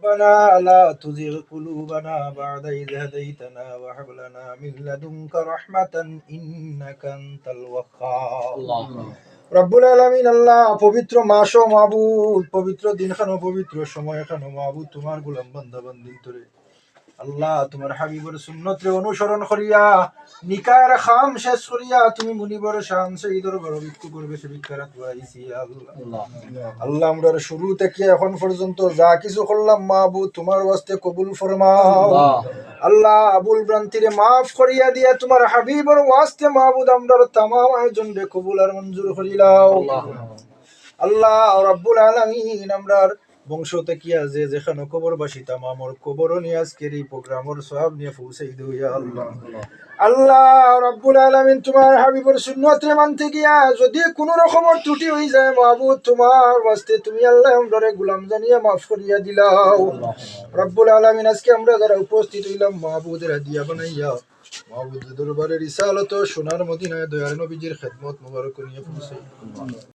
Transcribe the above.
ربنا لا تزغ قلوبنا بعد إذ هديتنا وهب لنا من لدنك رحمة إنك أنت الوهاب রব্বুল আলামিন আল্লাহ পবিত্র মাস ও মাহবুব পবিত্র দিনখান ও পবিত্র সময় খান মাহবুব তোমার গোলাম বান্দা বান্দিন তোরে আল্লাহ তোমার হাবিবের সুন্নতরে অনুসরণ করিয়া নিকায়ের খাম শেষ করিয়া তুমি মুনিবর শান শহীদর বড় ভিক্ষু করবে সে ভিক্ষারাত আইছি আল্লাহ আল্লাহ আমরা শুরু থেকে এখন পর্যন্ত যা কিছু করলাম মাহবুব তোমার ওয়াস্তে কবুল ফরমাও আল্লাহ আবুল ভ্রান্তিরে মাফ করিয়া দিয়া তোমার হাবিবের ওয়াস্তে মাহবুব আমরার তাম আয়োজন রে কবুল আর মঞ্জুর করিলাও আল্লাহ রাব্বুল আলামিন আমরার বংশ তেকিয়া যে যেখানে কবরবাসী তামামর কবর নিয়ে আজকের এই প্রোগ্রামের সওয়াব নিয়ে পৌঁছাই দিও ইয়া আল্লাহ আল্লাহ রাব্বুল আলামিন তোমার হাবিবের সুন্নতে মানতে গিয়া যদি কোনো রকমের ত্রুটি হয়ে যায় মাহবুব তোমার ওয়াস্তে তুমি আল্লাহ আমরারে গোলাম জানিয়া মাফ করিয়া দিলাও রাব্বুল আলামিন আজকে আমরা যারা উপস্থিত হইলাম মাহবুবের হাদিয়া বানাইয়া মাহবুবের দরবারে রিসালত সোনার মদিনায় দয়ার নবীজির খেদমত মুবারক নিয়ে পৌঁছাই